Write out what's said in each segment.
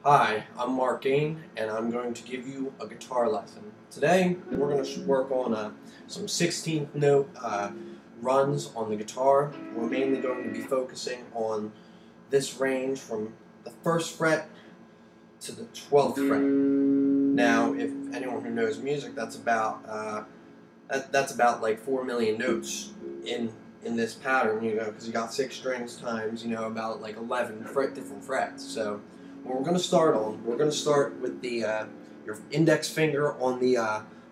Hi, I'm Mark Gain, and I'm going to give you a guitar lesson. Today, we're going to work on some 16th note runs on the guitar. We're mainly going to be focusing on this range from the 1st fret to the 12th fret. Now, if anyone who knows music, that's about like 4 million notes in this pattern, because you got 6 strings times, about like 11 different frets. So what we're going to start with the your index finger on the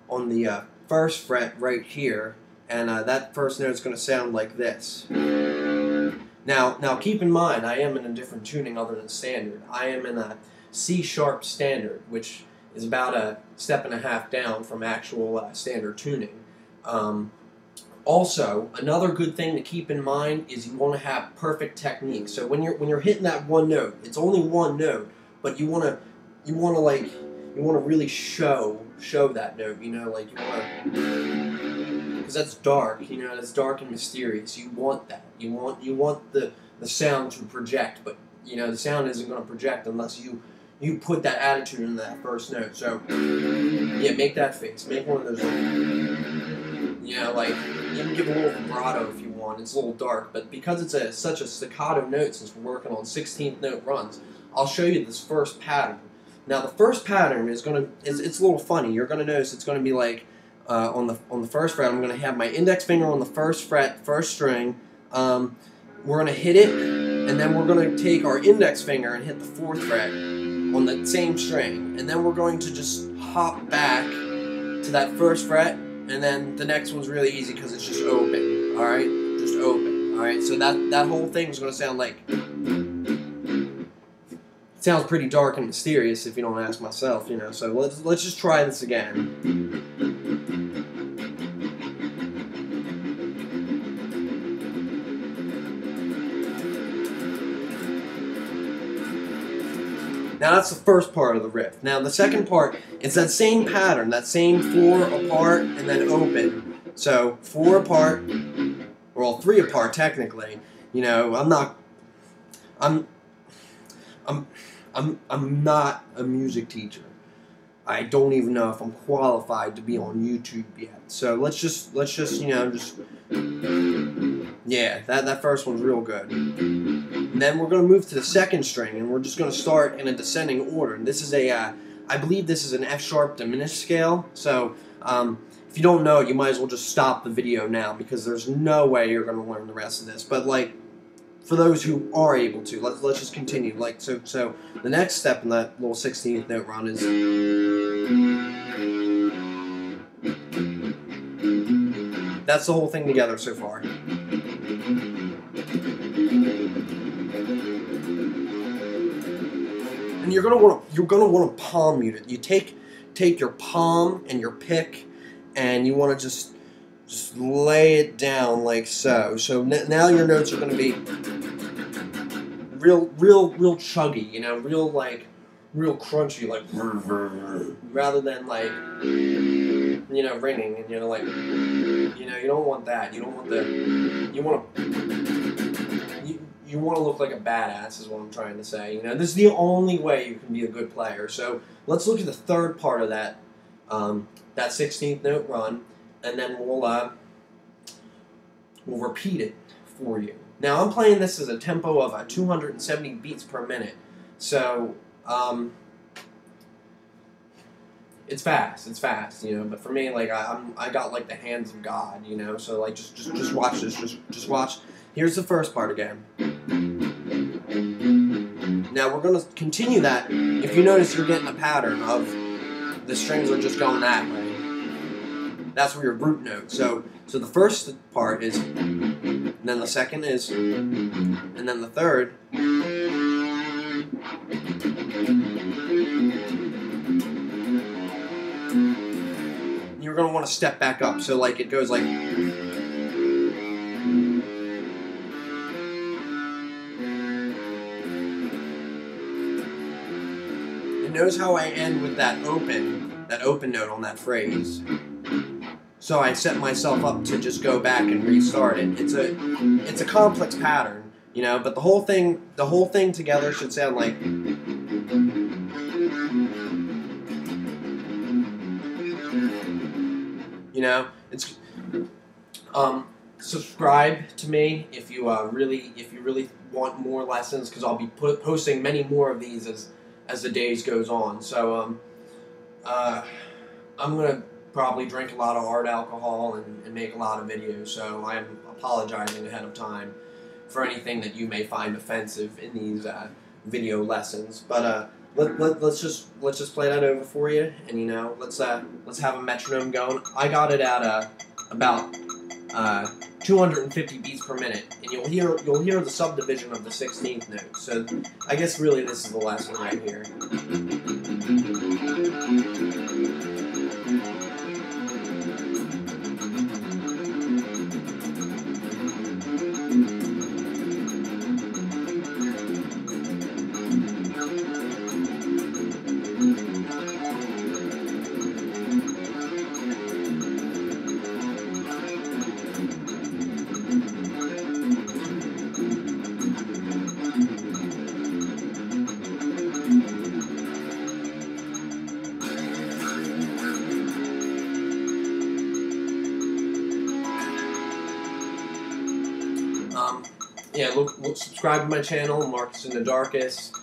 1st fret right here, and that first note is going to sound like this. Now keep in mind, I am in a different tuning other than standard. I am in a C-sharp standard, which is about a step and a half down from actual standard tuning. Also, another good thing to keep in mind is you want to have perfect technique. So when you're hitting that one note, it's only one note, but you want to really show that note. Because that's dark. That's dark and mysterious. You want that. You want the sound to project, but the sound isn't going to project unless you put that attitude in that first note. So yeah, make that face. Make one of those. You can give a little vibrato if you want. It's a little dark, but because it's such a staccato note, since we're working on 16th note runs, I'll show you this first pattern. Now the first pattern it's a little funny. You're gonna notice it's gonna be like on the 1st fret. I'm gonna have my index finger on the 1st fret, 1st string. We're gonna hit it, and then we're gonna take our index finger and hit the 4th fret on the same string, and then we're going to just hop back to that 1st fret. And then the next one's really easy because it's just open, all right? Just open, all right? So that whole thing is going to sound like... It sounds pretty dark and mysterious if you don't ask myself, So let's just try this again. Now that's the first part of the riff. Now the second part, it's that same pattern, that same 4 apart and then open. So 4 apart, well 3 apart technically. I'm not a music teacher. I don't even know if I'm qualified to be on YouTube yet. So let's just yeah, that first one's real good. And then we're going to move to the 2nd string, and we're just going to start in a descending order. And this is I believe this is an F-sharp diminished scale. So if you don't know it, you might as well just stop the video now, because there's no way you're going to learn the rest of this. But for those who are able to, let's just continue. So the next step in that little 16th note run is. That's the whole thing together so far. And you're gonna want to palm mute it. You take your palm and your pick, and you want to just lay it down like so. So now your notes are gonna be real chuggy, real crunchy, rather than ringing, and you don't want that. You want to look like a badass is what I'm trying to say. This is the only way you can be a good player. So let's look at the 3rd part of that 16th note run, and then we'll repeat it for you. Now I'm playing this as a tempo of 270 beats per minute. So it's fast, but for me, I got the hands of God, so just watch this, just watch. Here's the first part again. Now we're going to continue that. If you notice, you're getting a pattern of the strings are just going that way. That's where your root note. So the first part is, and then the second is, and then the third. You're going to want to step back up, so it goes like. And notice how I end with that open note on that phrase. So I set myself up to just go back and restart it. It's a complex pattern, but the whole thing together should sound like. know, it's subscribe to me if you really want more lessons, because I'll be posting many more of these as the days goes on. So I'm gonna probably drink a lot of hard alcohol and make a lot of videos. So I'm apologizing ahead of time for anything that you may find offensive in these video lessons. But let's just play that over for you, and you know, let's have a metronome going. I got it at about 250 beats per minute, and you'll hear the subdivision of the 16th note. So I guess really this is the lesson right here. Yeah, look, subscribe to my channel, Marcus in the Darkest.